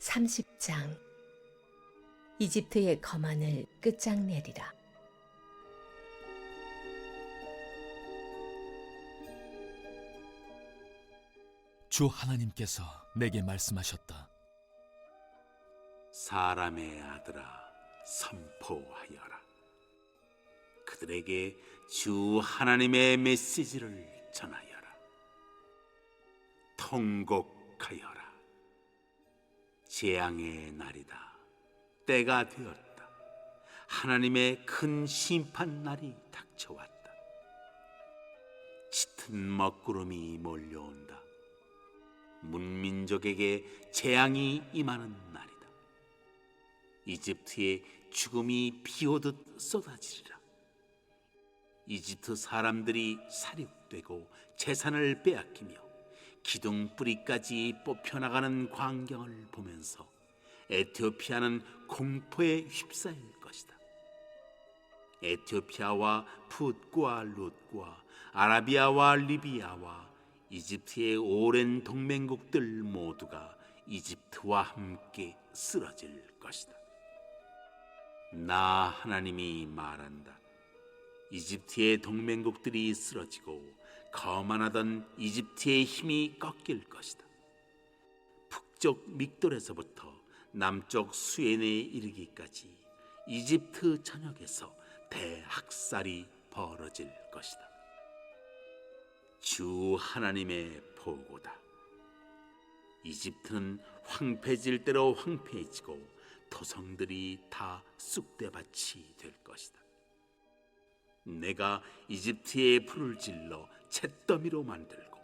30장. 이집트의 거만을 끝장내리라. 주 하나님께서 내게 말씀하셨다. 사람의 아들아, 선포하여라. 그들에게 주 하나님의 메시지를 전하여라. 통곡하여라. 재앙의 날이다. 때가 되었다. 하나님의 큰 심판 날이 닥쳐왔다. 짙은 먹구름이 몰려온다. 문민족에게 재앙이 임하는 날이다. 이집트에 죽음이 비오듯 쏟아지리라. 이집트 사람들이 살육되고 재산을 빼앗기며 기둥뿌리까지 뽑혀나가는 광경을 보면서 에티오피아는 공포에 휩싸일 것이다. 에티오피아와 풋과 룻과 아라비아와 리비아와 이집트의 오랜 동맹국들 모두가 이집트와 함께 쓰러질 것이다. 나 하나님이 말한다. 이집트의 동맹국들이 쓰러지고 거만하던 이집트의 힘이 꺾일 것이다. 북쪽 믹돌에서부터 남쪽 수엔에 이르기까지 이집트 전역에서 대학살이 벌어질 것이다. 주 하나님의 보고다. 이집트는 황폐해질 대로 황폐해지고 토성들이 다 쑥대밭이 될 것이다. 내가 이집트의 불을 질러 잿더미로 만들고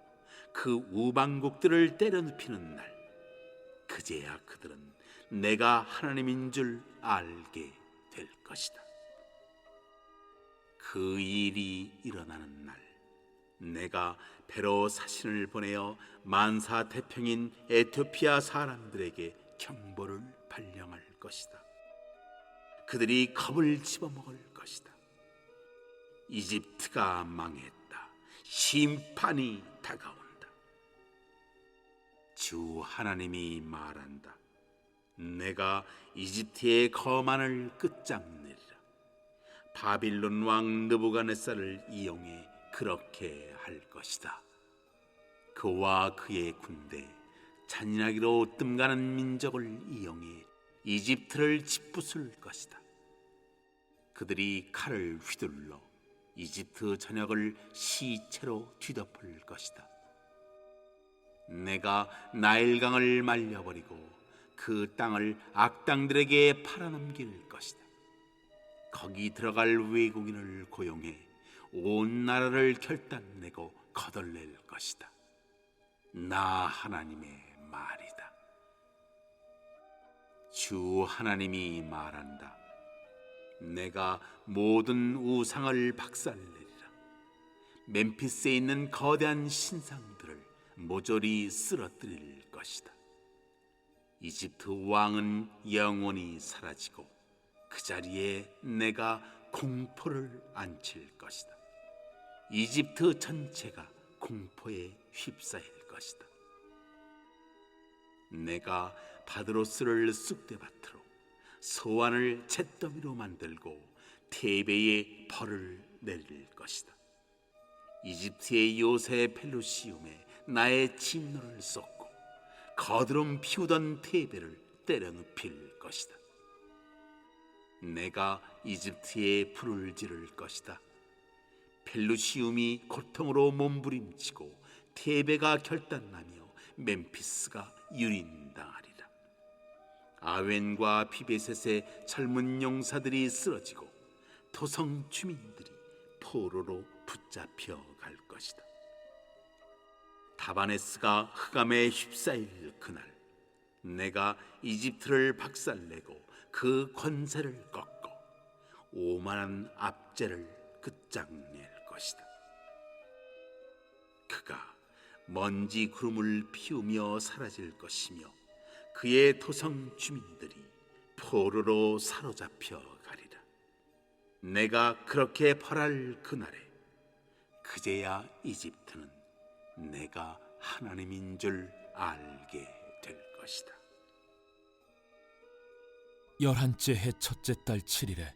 그 우방국들을 때려눕히는 날, 그제야 그들은 내가 하나님인 줄 알게 될 것이다. 그 일이 일어나는 날, 내가 배로 사신을 보내어 만사태평인 에티오피아 사람들에게 경보를 발령할 것이다. 그들이 겁을 집어먹을 것이다. 이집트가 망했다. 심판이 다가온다. 주 하나님이 말한다. 내가 이집트의 거만을 끝장내리라. 바빌론 왕 느부갓네살을 이용해 그렇게 할 것이다. 그와 그의 군대, 잔인하기로 뜸가는 민족을 이용해 이집트를 짓부술 것이다. 그들이 칼을 휘둘러 이집트 전역을 시체로 뒤덮을 것이다. 내가 나일강을 말려버리고 그 땅을 악당들에게 팔아넘길 것이다. 거기 들어갈 외국인을 고용해 온 나라를 결단내고 거덜낼 것이다. 나 하나님의 말이다. 주 하나님이 말한다. 내가 모든 우상을 박살내리라. 멤피스에 있는 거대한 신상들을 모조리 쓰러뜨릴 것이다. 이집트 왕은 영원히 사라지고 그 자리에 내가 공포를 안칠 것이다. 이집트 전체가 공포에 휩싸일 것이다. 내가 바드로스를 쑥대밭으로, 소안을 잿더미로 만들고 테베에 벌을 내릴 것이다. 이집트의 요새 펠루시움에 나의 진노를 쏟고 거드름 피우던 테베를 때려눕힐 것이다. 내가 이집트에 불을 지를 것이다. 펠루시움이 고통으로 몸부림치고 테베가 결단나며 멤피스가 유린당하리라. 아웬과 피베셋의 젊은 용사들이 쓰러지고 토성 주민들이 포로로 붙잡혀 갈 것이다. 타바네스가 흑암에 휩싸일 그날, 내가 이집트를 박살내고 그 권세를 꺾고 오만한 압제를 끝장낼 것이다. 그가 먼지 구름을 피우며 사라질 것이며 그의 토성 주민들이 포로로 사로잡혀 가리라. 내가 그렇게 벌할 그날에 그제야 이집트는 내가 하나님인 줄 알게 될 것이다. 11째 해 첫째 달 7일에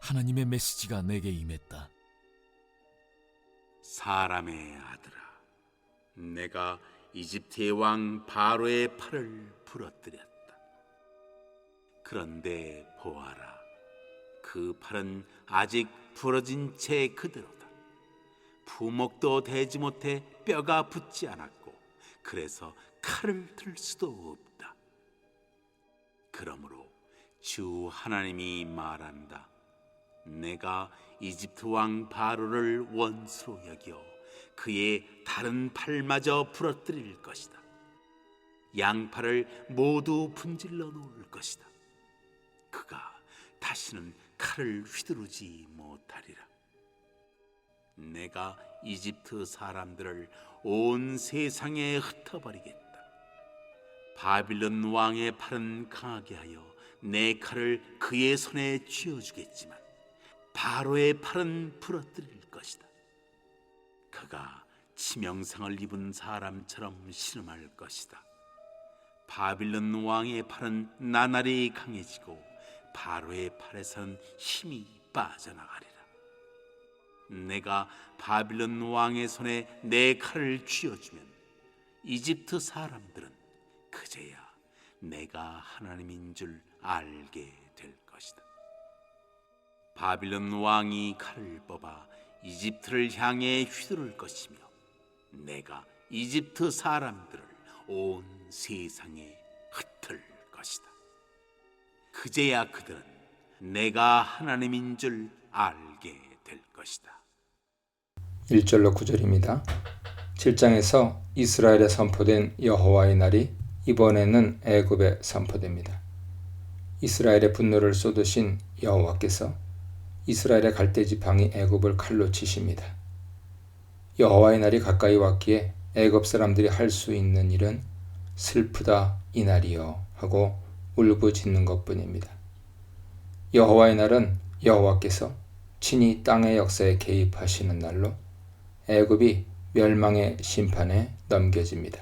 하나님의 메시지가 내게 임했다. 사람의 아들아, 내가 이집트의 왕 바로의 팔을 부러뜨렸다. 그런데 보아라, 그 팔은 아직 부러진 채 그대로다. 부목도 대지 못해 뼈가 붙지 않았고, 그래서 칼을 들 수도 없다. 그러므로 주 하나님이 말한다. 내가 이집트 왕 바로를 원수로 여겨 그의 다른 팔마저 부러뜨릴 것이다. 양팔을 모두 분질러 놓을 것이다. 그가 다시는 칼을 휘두르지 못하리라. 내가 이집트 사람들을 온 세상에 흩어버리겠다. 바빌론 왕의 팔은 강하게 하여 내 칼을 그의 손에 쥐어주겠지만 바로의 팔은 부러뜨릴 것이다. 그가 치명상을 입은 사람처럼 신음할 것이다. 바빌론 왕의 팔은 나날이 강해지고 바로의 팔에선 힘이 빠져나가리라. 내가 바빌론 왕의 손에 내 칼을 쥐어주면 이집트 사람들은 그제야 내가 하나님인 줄 알게 될 것이다. 바빌론 왕이 칼을 뽑아 이집트를 향해 휘두를 것이며 내가 이집트 사람들을 온 세상에 흩을 것이다. 그제야 그들은 내가 하나님인 줄 알게 될 것이다. 1절로 9절입니다. 7장에서 이스라엘에 선포된 여호와의 날이 이번에는 애굽에 선포됩니다. 이스라엘의 분노를 쏟으신 여호와께서 이스라엘의 갈대 지팡이 애굽을 칼로 치십니다. 여호와의 날이 가까이 왔기에 애굽 사람들이 할 수 있는 일은 슬프다 이 날이여 하고 울부짖는 것뿐입니다. 여호와의 날은 여호와께서 친히 땅의 역사에 개입하시는 날로 애굽이 멸망의 심판에 넘겨집니다.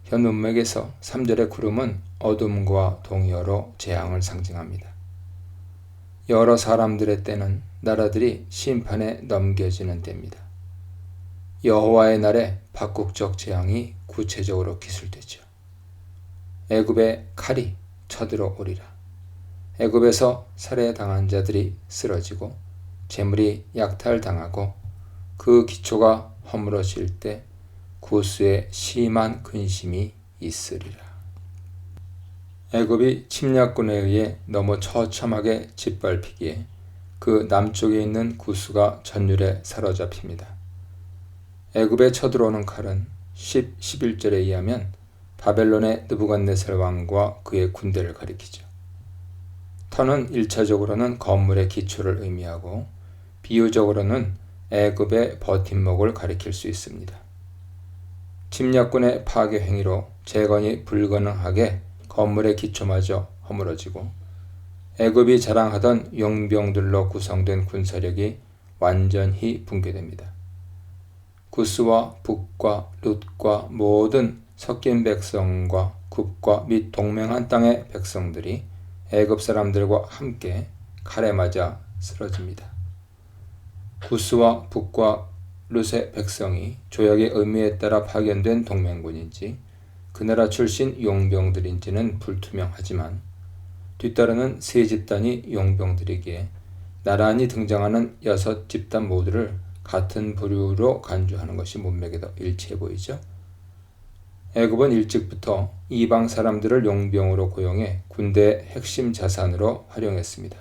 현 문맥에서 3절의 구름은 어둠과 동요로 재앙을 상징합니다. 여러 사람들의 때는 나라들이 심판에 넘겨지는 때입니다. 여호와의 날에 박국적 재앙이 구체적으로 기술되죠. 애굽의 칼이 쳐들어오리라. 애굽에서 살해당한 자들이 쓰러지고 재물이 약탈당하고 그 기초가 허물어질 때 구스에 심한 근심이 있으리라. 애굽이 침략군에 의해 너무 처참하게 짓밟히기에 그 남쪽에 있는 구스가 전율에 사로잡힙니다. 애굽에 쳐들어오는 칼은 11절에 의하면 바벨론의 느부갓네살 왕과 그의 군대를 가리키죠. 터는 1차적으로는 건물의 기초를 의미하고 비유적으로는 애굽의 버팀목을 가리킬 수 있습니다. 침략군의 파괴 행위로 재건이 불가능하게 건물의 기초마저 허물어지고 애굽이 자랑하던 용병들로 구성된 군사력이 완전히 붕괴됩니다. 구스와 북과 룻과 모든 섞인 백성과 굽과 및 동맹한 땅의 백성들이 애굽 사람들과 함께 칼에 맞아 쓰러집니다. 구스와 북과 룻의 백성이 조약의 의미에 따라 파견된 동맹군인지 그 나라 출신 용병들인지는 불투명하지만 뒤따르는 세 집단이 용병들이기에 나란히 등장하는 6집단 모두를 같은 부류로 간주하는 것이 문맥에도 일치해 보이죠. 애굽은 일찍부터 이방 사람들을 용병으로 고용해 군대의 핵심 자산으로 활용했습니다.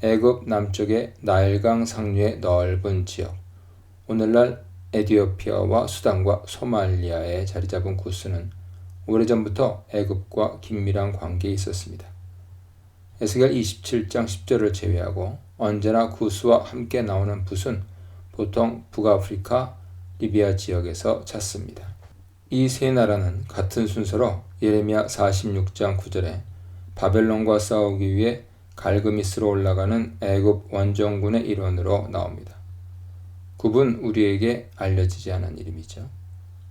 애굽 남쪽의 나일강 상류의 넓은 지역, 오늘날 에티오피아와 수단과 소말리아에 자리 잡은 구스는 오래전부터 애굽과 긴밀한 관계에 있었습니다. 에스겔 27장 10절을 제외하고 언제나 구스와 함께 나오는 붓은 보통 북아프리카, 리비아 지역에서 찾습니다. 이 세 나라는 같은 순서로 예레미야 46장 9절에 바벨론과 싸우기 위해 갈그미스로 올라가는 애굽 원정군의 일원으로 나옵니다. 굽은 우리에게 알려지지 않은 이름이죠.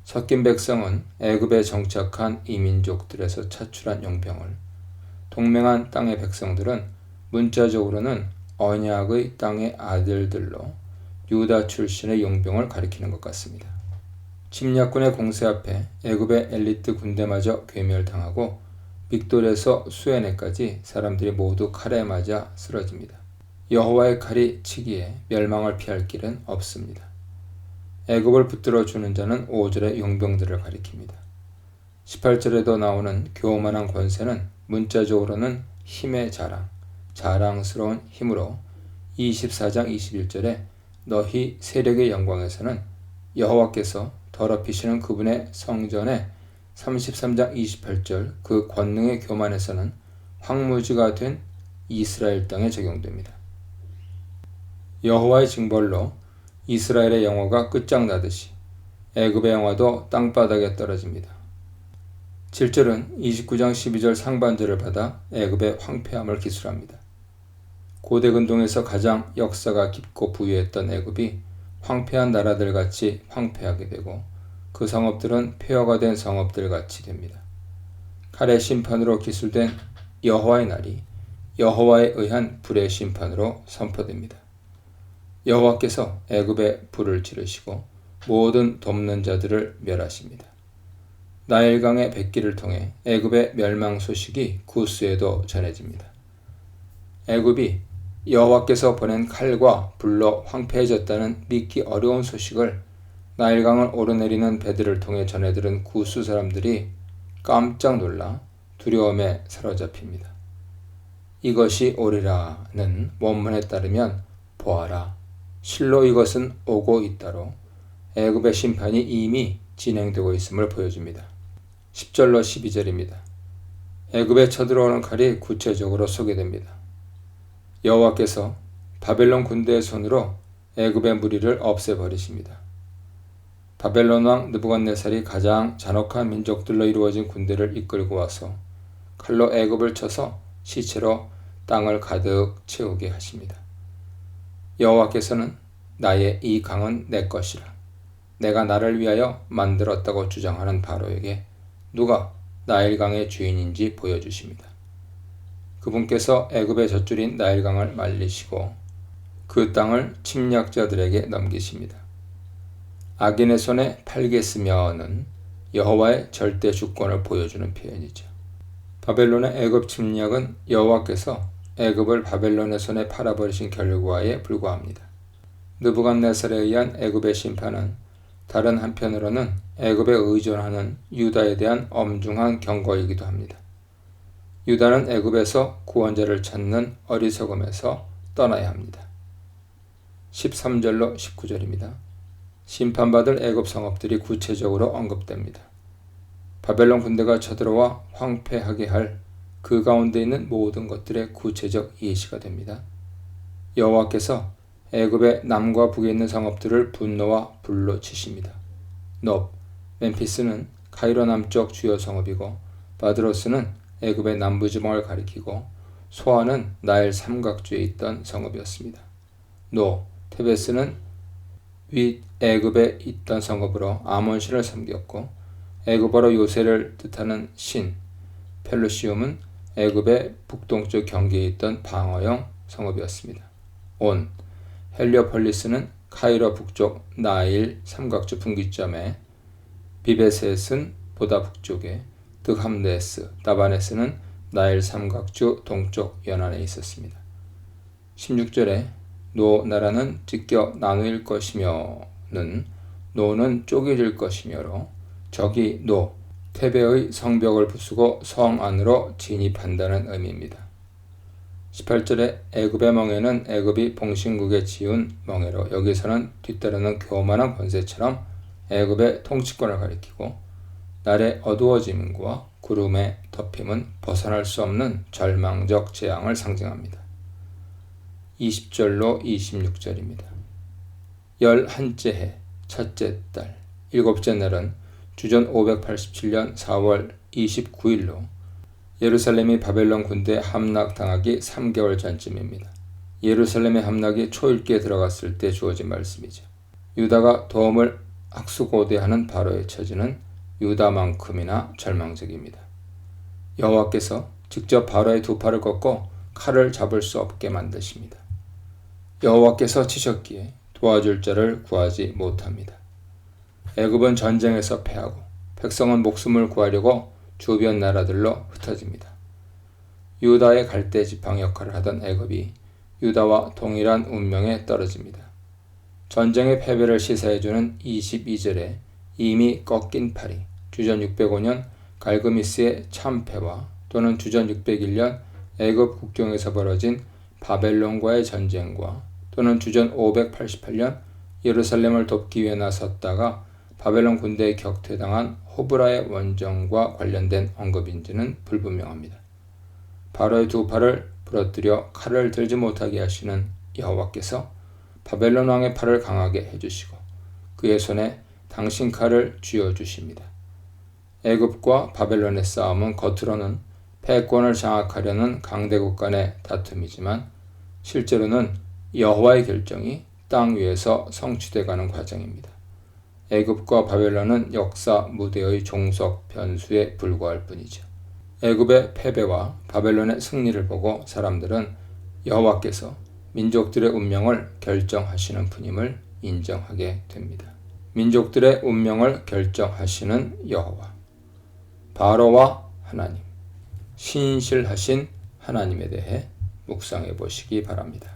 섞인 백성은 애굽에 정착한 이민족들에서 차출한 용병을 동맹한 땅의 백성들은 문자적으로는 언약의 땅의 아들들로 유다 출신의 용병을 가리키는 것 같습니다. 침략군의 공세 앞에 애굽의 엘리트 군대마저 괴멸당하고 믹돌에서 수에네까지 사람들이 모두 칼에 맞아 쓰러집니다. 여호와의 칼이 치기에 멸망을 피할 길은 없습니다. 애굽을 붙들어 주는 자는 5절의 용병들을 가리킵니다. 18절에도 나오는 교만한 권세는 문자적으로는 힘의 자랑, 자랑스러운 힘으로 24장 21절에 너희 세력의 영광에서는 여호와께서 더럽히시는 그분의 성전에 33장 28절 그 권능의 교만에서는 황무지가 된 이스라엘 땅에 적용됩니다. 여호와의 징벌로 이스라엘의 영화가 끝장나듯이 애굽의 영화도 땅바닥에 떨어집니다. 7절은 29장 12절 상반절을 받아 애굽의 황폐함을 기술합니다. 고대 근동에서 가장 역사가 깊고 부유했던 애굽이 황폐한 나라들 같이 황폐하게 되고 그 성읍들은 폐허가 된 성읍들 같이 됩니다. 칼의 심판으로 기술된 여호와의 날이 여호와에 의한 불의 심판으로 선포됩니다. 여호와께서 애굽에 불을 지르시고 모든 돕는 자들을 멸하십니다. 나일강의 뱃길을 통해 애굽의 멸망 소식이 구스에도 전해집니다. 애굽이 여호와께서 보낸 칼과 불로 황폐해졌다는 믿기 어려운 소식을 나일강을 오르내리는 배들을 통해 전해들은 구스 사람들이 깜짝 놀라 두려움에 사로잡힙니다. 이것이 오리라는 원문에 따르면 보아라, 실로 이것은 오고 있다로 애굽의 심판이 이미 진행되고 있음을 보여줍니다. 10절로 12절입니다. 애굽에 쳐들어오는 칼이 구체적으로 소개됩니다. 여호와께서 바벨론 군대의 손으로 애굽의 무리를 없애버리십니다. 바벨론 왕 느부갓네살이 가장 잔혹한 민족들로 이루어진 군대를 이끌고 와서 칼로 애굽을 쳐서 시체로 땅을 가득 채우게 하십니다. 여호와께서는 나의 이 강은 내 것이라, 내가 나를 위하여 만들었다고 주장하는 바로에게 누가 나일강의 주인인지 보여주십니다. 그분께서 애굽의 젖줄인 나일강을 말리시고 그 땅을 침략자들에게 넘기십니다. 악인의 손에 팔겠으며는 여호와의 절대 주권을 보여주는 표현이죠. 바벨론의 애굽 침략은 여호와께서 애굽을 바벨론의 손에 팔아버리신 결과에 불과합니다. 느부갓네살에 의한 애굽의 심판은 다른 한편으로는 애굽에 의존하는 유다에 대한 엄중한 경고이기도 합니다. 유다는 애굽에서 구원자를 찾는 어리석음에서 떠나야 합니다. 13절로 19절입니다. 심판받을 애굽 성읍들이 구체적으로 언급됩니다. 바벨론 군대가 쳐들어와 황폐하게 할 그 가운데 있는 모든 것들의 구체적 예시가 됩니다. 여호와께서 애굽의 남과 북에 있는 성읍들을 분노와 불로 치십니다. 놉, 멤피스는 카이로 남쪽 주요 성읍이고 바드로스는 애굽의 남부 지방을 가리키고 소아는 나일 삼각주에 있던 성읍이었습니다. 노, 테베스는 윗 애굽에 있던 성읍으로 아몬신을 섬겼고 애굽어로 요새를 뜻하는 신, 펠루시움은 애굽의 북동쪽 경계에 있던 방어형 성읍이었습니다. 온, 헬리오폴리스는 카이로 북쪽 나일 삼각주 분기점에, 비베셋은 보다 북쪽에, 드함네스, 다바네스는 나일 삼각주 동쪽 연안에 있었습니다. 16절에 노 나라는 찢겨 나누일 것이며는 노는 쪼개질 것이며로 적이 노, 테베의 성벽을 부수고 성 안으로 진입한다는 의미입니다. 18절에 애굽의 멍에는 애굽이 봉신국에 지은 멍에로 여기서는 뒤따르는 교만한 권세처럼 애굽의 통치권을 가리키고 날의 어두워짐과 구름의 덮임은 벗어날 수 없는 절망적 재앙을 상징합니다. 20절로 26절입니다. 11째 해, 첫째 달, 일곱째 날은 주전 587년 4월 29일로 예루살렘이 바벨론 군대에 함락당하기 3개월 전쯤입니다. 예루살렘의 함락이 초읽기에 들어갔을 때 주어진 말씀이죠. 유다가 도움을 학수고대하는 바로의 처지는 유다만큼이나 절망적입니다. 여호와께서 직접 바로의 두 팔을 꺾고 칼을 잡을 수 없게 만드십니다. 여호와께서 치셨기에 도와줄 자를 구하지 못합니다. 애굽은 전쟁에서 패하고 백성은 목숨을 구하려고 주변 나라들로 흩어집니다. 유다의 갈대 지팡이 역할을 하던 애굽이 유다와 동일한 운명에 떨어집니다. 전쟁의 패배를 시사해주는 22절에 이미 꺾인 팔이 주전 605년 갈그미스의 참패와 또는 주전 601년 애굽 국경에서 벌어진 바벨론과의 전쟁과 또는 주전 588년 예루살렘을 돕기 위해 나섰다가 바벨론 군대에 격퇴당한 호브라의 원정과 관련된 언급인지는 불분명합니다. 바로의 두 팔을 부러뜨려 칼을 들지 못하게 하시는 여호와께서 바벨론 왕의 팔을 강하게 해주시고 그의 손에 당신 칼을 쥐어주십니다. 애굽과 바벨론의 싸움은 겉으로는 패권을 장악하려는 강대국 간의 다툼이지만 실제로는 여호와의 결정이 땅 위에서 성취돼가는 과정입니다. 애굽과 바벨론은 역사 무대의 종속 변수에 불과할 뿐이죠. 애굽의 패배와 바벨론의 승리를 보고 사람들은 여호와께서 민족들의 운명을 결정하시는 분임을 인정하게 됩니다. 민족들의 운명을 결정하시는 여호와, 바로와 하나님, 신실하신 하나님에 대해 묵상해 보시기 바랍니다.